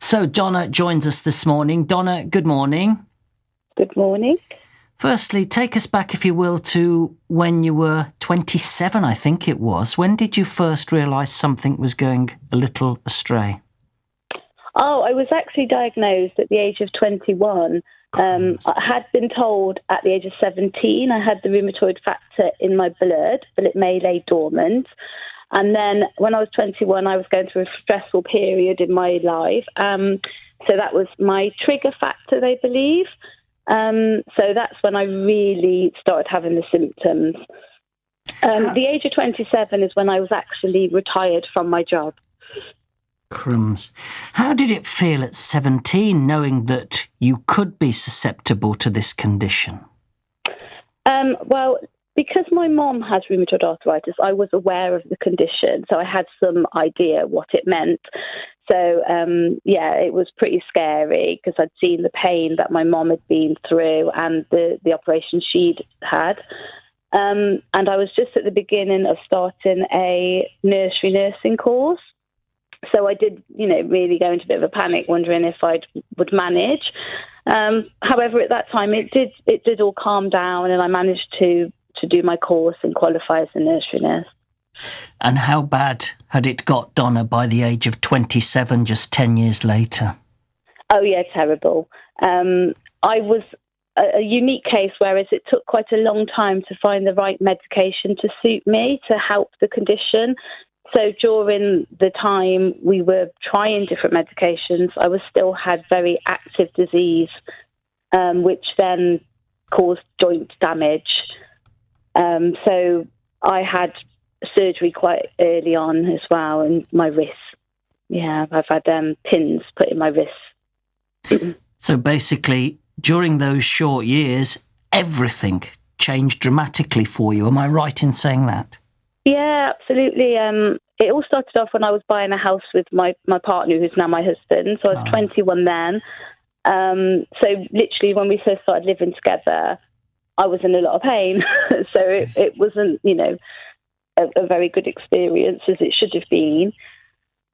So Donna joins us this morning. Donna, good morning. Good morning. Firstly, take us back, if you will, to when you were 27, I think it was. When did you first realise something was going a little astray? Oh, I was actually diagnosed at the age of 21. I had been told at the age of 17 I had the rheumatoid factor in my blood, but it may lay dormant. And then when I was 21, I was going through a stressful period in my life. So that was my trigger factor, they believe. So that's when I really started having the symptoms. The age of 27 is when I was actually retired from my job. Crumbs. How did it feel at 17, knowing that you could be susceptible to this condition? Well, because my mom has rheumatoid arthritis, I was aware of the condition, so I had some idea what it meant. So, it was pretty scary because I'd seen the pain that my mom had been through and the operation she'd had. And I was just at the beginning of starting a nursery nursing course. So I did, really go into a bit of a panic, wondering if I would manage. However, at that time, it did all calm down, and I managed to do my course and qualify as a nursery nurse. And how bad had it got, Donna, by the age of 27, just 10 years later? Oh, yeah, terrible. I was a unique case, whereas it took quite a long time to find the right medication to suit me, to help the condition. So during the time we were trying different medications, I still had very active disease, which then caused joint damage. So I had surgery quite early on as well, and my wrists. Yeah, I've had pins put in my wrists. So basically, during those short years, everything changed dramatically for you. Am I right in saying that? Yeah, absolutely. It all started off when I was buying a house with my partner, who's now my husband. So I was 21 then. So literally when we first started living together, I was in a lot of pain. So it wasn't, a very good experience as it should have been.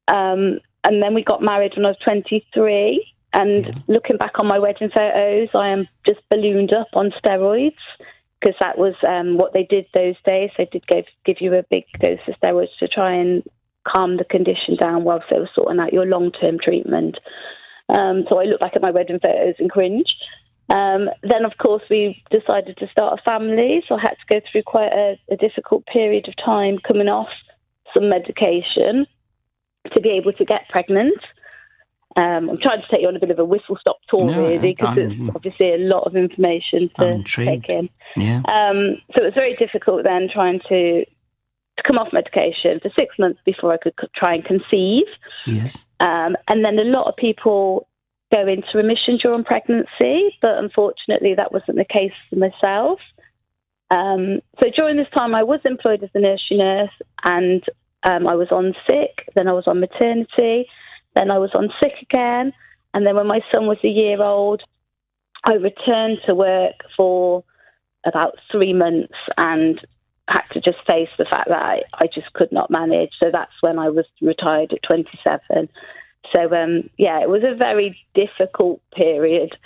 And then we got married when I was 23. And looking back on my wedding photos, I am just ballooned up on steroids, because that was what they did those days. They did give you a big dose of steroids to try and calm the condition down whilst they were sorting out your long-term treatment. So I look back at my wedding photos and cringe. Then, of course, we decided to start a family, so I had to go through quite a difficult period of time coming off some medication to be able to get pregnant. I'm trying to take you on a bit of a whistle-stop tour, really, because it's obviously a lot of information to take in. Yeah. So it was very difficult then trying to come off medication for 6 months before I could try and conceive. Yes. And then a lot of people go into remission during pregnancy, but unfortunately that wasn't the case for myself. So during this time I was employed as a nursery nurse, and I was on sick, then I was on maternity, then I was on sick again, and then when my son was a year old, I returned to work for about 3 months and had to just face the fact that I just could not manage. So that's when I was retired at 27. So, it was a very difficult period,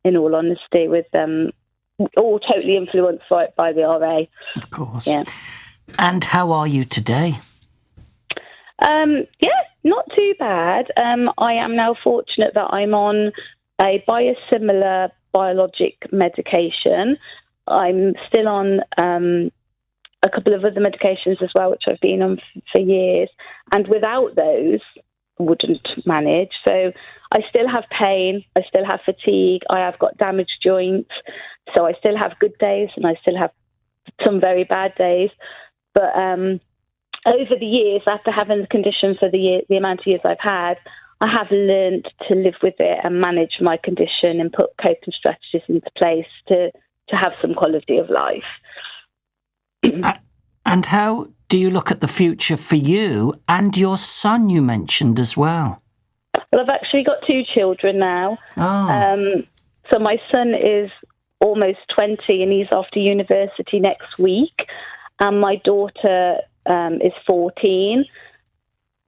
in all honesty, with all totally influenced by the RA. Of course. Yeah. And how are you today? Not too bad. I am now fortunate that I'm on a biosimilar biologic medication. I'm still on a couple of other medications as well, which I've been on for years. And without those, I wouldn't manage. So I still have pain. I still have fatigue. I have got damaged joints. So I still have good days and I still have some very bad days. But over the years, after having the condition for the amount of years I've had, I have learned to live with it and manage my condition and put coping strategies into place to have some quality of life. And how do you look at the future for you and your son, you mentioned as well? Well, I've actually got 2 children now. Oh. So my son is almost 20 and he's off to university next week. And my daughter is 14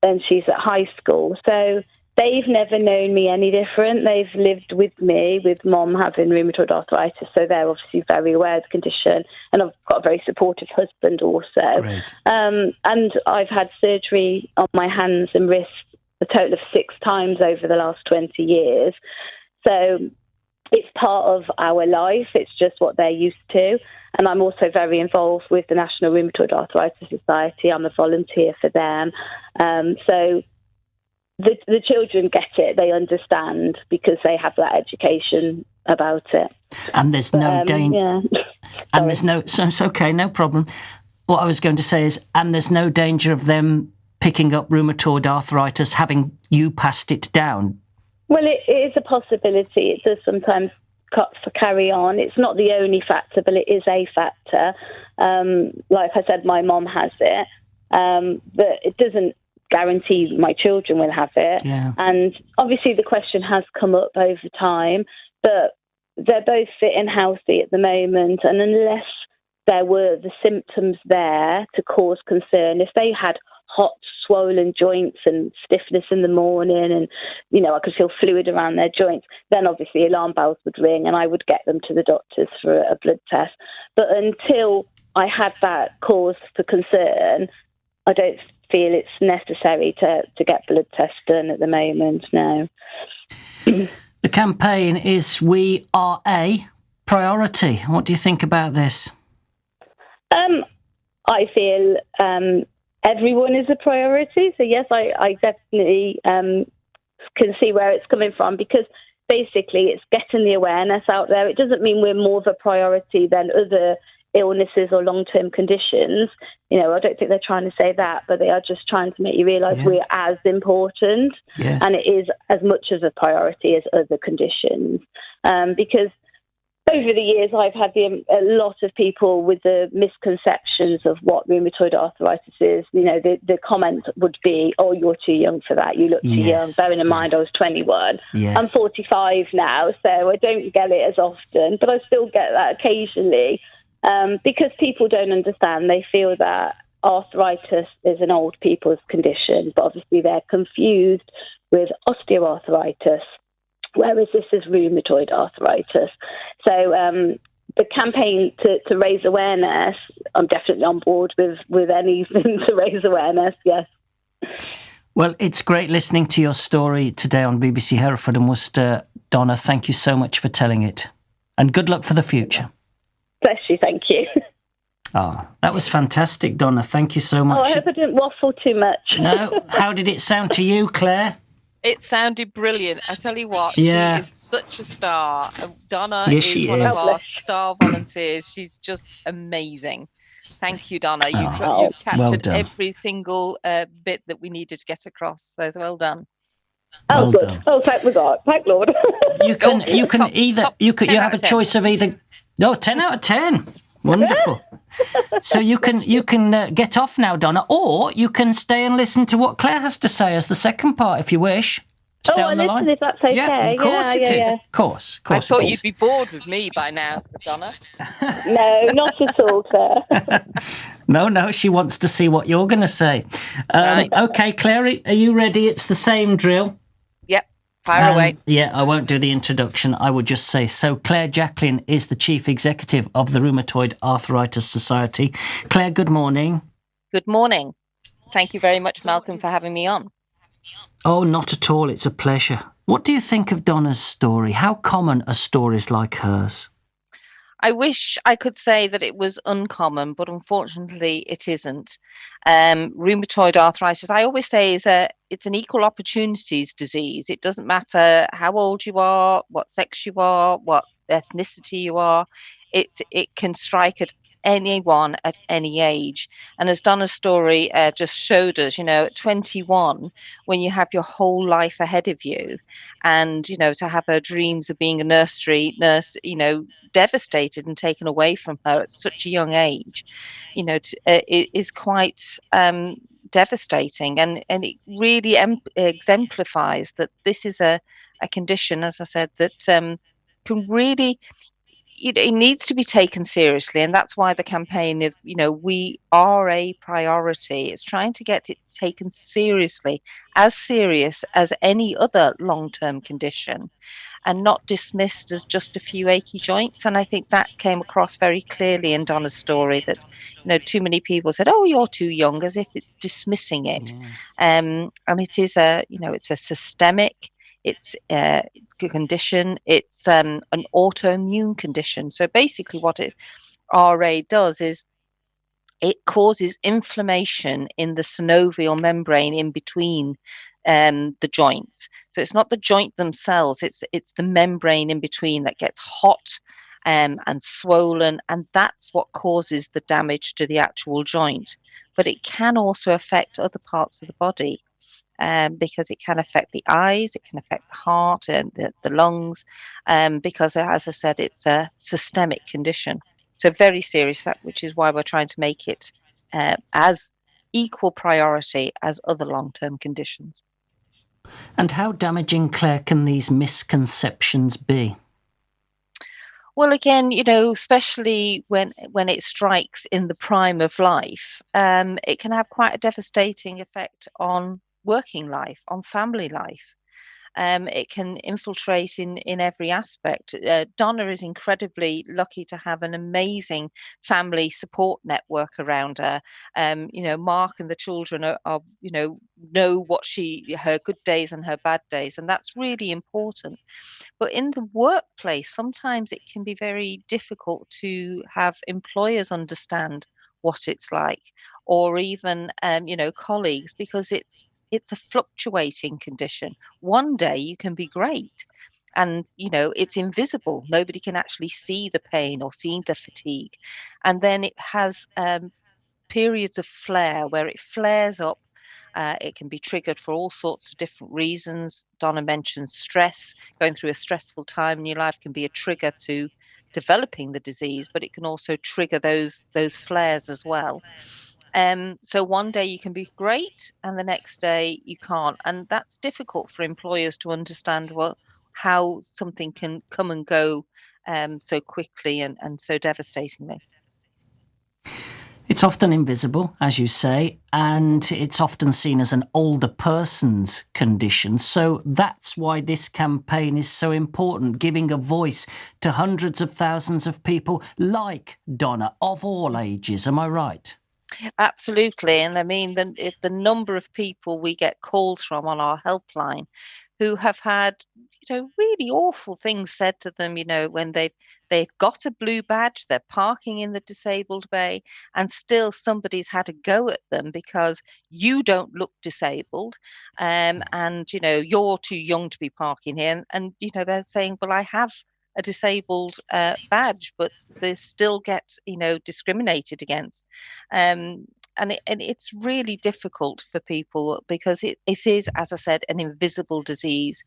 and she's at high school. So They've never known me any different. They've lived with me, with Mom having rheumatoid arthritis, so they're obviously very aware of the condition. And I've got a very supportive husband also. Great. And I've had surgery on my hands and wrists a total of 6 times over the last 20 years. So it's part of our life. It's just what they're used to. And I'm also very involved with the National Rheumatoid Arthritis Society. I'm a volunteer for them. So the children get it. They understand because they have that education about it. And there's no danger. Yeah. And there's no. So it's okay, no problem. What I was going to say is, and there's no danger of them picking up rheumatoid arthritis, having you passed it down. Well, it is a possibility. It does sometimes carry on. It's not the only factor, but it is a factor. Like I said, my mom has it, but it doesn't guarantee my children will have it. Yeah. And obviously the question has come up over time, but they're both fit and healthy at the moment. And unless there were the symptoms there to cause concern, if they had hot, swollen joints and stiffness in the morning and, I could feel fluid around their joints, then obviously alarm bells would ring and I would get them to the doctors for a blood test. But until I had that cause for concern, I don't feel it's necessary to get blood tests done at the moment, no. The campaign is We Are a Priority. What do you think about this? I feel everyone is a priority. So yes, I definitely can see where it's coming from, because basically it's getting the awareness out there. It doesn't mean we're more of a priority than other illnesses or long-term conditions. I don't think they're trying to say that, but they are just trying to make you realise we're as important. Yes. And it is as much of a priority as other conditions. Because over the years, I've had a lot of people with the misconceptions of what rheumatoid arthritis is. The comment would be, "Oh, you're too young for that. You look too young." Bearing in mind, I was 21. Yes. I'm 45 now, so I don't get it as often, but I still get that occasionally. Because people don't understand. They feel that arthritis is an old people's condition, but obviously they're confused with osteoarthritis, whereas this is rheumatoid arthritis. So the campaign to raise awareness, I'm definitely on board with anything to raise awareness, yes. Well, it's great listening to your story today on BBC Hereford and Worcester. Donna, thank you so much for telling it. And good luck for the future. Bless you, thank you. Oh, that was fantastic, Donna. Thank you so much. I hope I didn't waffle too much. No, how did it sound to you, Claire? It sounded brilliant. I tell you what, Yeah. She is such a star. Donna Yes, is one of our star volunteers. She's just amazing. Thank you, Donna. You captured every single bit that we needed to get across. So well done. Oh, well good. Done. Oh, thank God. Thank Lord. You have a choice of either. No, 10 out of 10. Wonderful. So you can get off now, Donna, or you can stay and listen to what Claire has to say as the second part, if you wish. Stay on the line. If that's okay. Yeah, of course it is. Of course. I thought you'd be bored with me by now, Donna. No, not at all, Claire. No, she wants to see what you're going to say. Right. Okay, Claire, are you ready? It's the same drill. Yep. Fire away. Yeah, I won't do the introduction. I would just say, so Claire Jacklin is the Chief Executive of the Rheumatoid Arthritis Society. Claire, good morning. Good morning. Thank you very much, Malcolm, for having me on. Oh, not at all. It's a pleasure. What do you think of Donna's story? How common are stories like hers? I wish I could say that it was uncommon, but unfortunately it isn't. Rheumatoid arthritis, I always say, it's an equal opportunities disease. It doesn't matter how old you are, what sex you are, what ethnicity you are. It can strike at anyone at any age. And as Donna's story just showed us, at 21, when you have your whole life ahead of you, and to have her dreams of being a nursery nurse devastated and taken away from her at such a young age, it is quite devastating, and it really exemplifies that this is a condition, as I said, that can really it needs to be taken seriously, and that's why the campaign of, we are a priority. It's trying to get it taken seriously, as serious as any other long-term condition, and not dismissed as just a few achy joints. And I think that came across very clearly in Donna's story, that, too many people said, "Oh, you're too young," as if it's dismissing it. Yes. And it is it's a systemic, it's a condition, it's an autoimmune condition. So basically what RA does is it causes inflammation in the synovial membrane in between the joints. So it's not the joint themselves, it's the membrane in between that gets hot and swollen, and that's what causes the damage to the actual joint. But it can also affect other parts of the body, because it can affect the eyes, it can affect the heart and the lungs, because, as I said, it's a systemic condition. So very serious, which is why we're trying to make it as equal priority as other long-term conditions. And how damaging, Claire, can these misconceptions be? Well, again, especially when it strikes in the prime of life, it can have quite a devastating effect on working life, on family life. It can infiltrate in every aspect. Donna is incredibly lucky to have an amazing family support network around her. Mark and the children are know what her good days and her bad days, and that's really important. But in the workplace, sometimes it can be very difficult to have employers understand what it's like, or even colleagues, because it's a fluctuating condition. One day you can be great, and it's invisible. Nobody can actually see the pain or see the fatigue, and then it has periods of flare where it flares up. It can be triggered for all sorts of different reasons. Donna mentioned stress. Going through a stressful time in your life can be a trigger to developing the disease, but it can also trigger those flares as well. So one day you can be great and the next day you can't. And that's difficult for employers to understand, well, how something can come and go so quickly and so devastatingly. It's often invisible, as you say, and it's often seen as an older person's condition. So that's why this campaign is so important, giving a voice to hundreds of thousands of people like Donna, of all ages. Am I right? Absolutely. And I mean, the number of people we get calls from on our helpline who have had, really awful things said to them, when they've got a blue badge, they're parking in the disabled bay, and still somebody's had a go at them because you don't look disabled, and you're too young to be parking here. And they're saying, well, I have a disabled badge, but they still get discriminated against. And it's really difficult for people because it is, as I said, an invisible disease.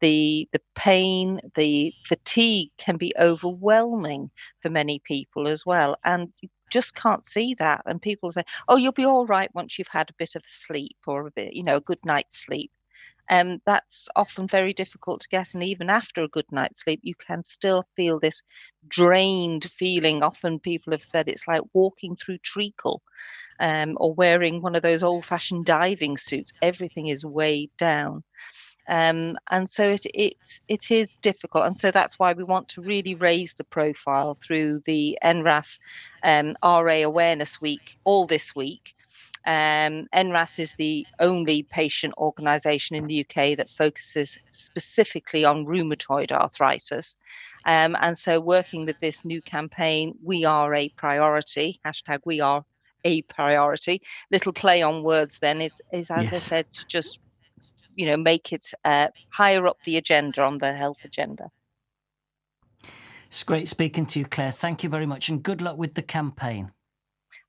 The pain, the fatigue can be overwhelming for many people as well, and you just can't see that. And people say, "Oh, you'll be all right once you've had a bit of a sleep or a bit, a good night's sleep." That's often very difficult to get, and even after a good night's sleep, you can still feel this drained feeling. Often people have said it's like walking through treacle. Or wearing one of those old-fashioned diving suits. Everything is weighed down. And so it is difficult. And so that's why we want to really raise the profile through the NRAS RA Awareness Week, all this week. NRAS is the only patient organisation in the UK that focuses specifically on rheumatoid arthritis. And so working with this new campaign, we are a priority, hashtag we are a priority. Little play on words then is as Yes. I said, to just make it higher up the agenda, on the health agenda. It's great speaking to you, Claire. Thank you very much, and good luck with the campaign.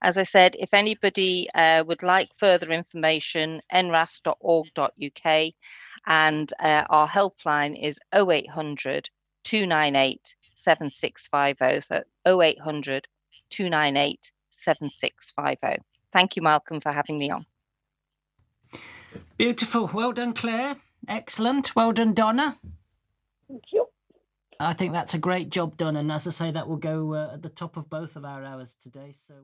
As I said, if anybody would like further information, nras.org.uk, and our helpline is 0800 298 7650. So 0800 298 7650. Thank you, Malcolm, for having me on. Beautiful. Well done, Claire. Excellent. Well done, Donna. Thank you. I think that's a great job done. And as I say, that will go at the top of both of our hours today. So.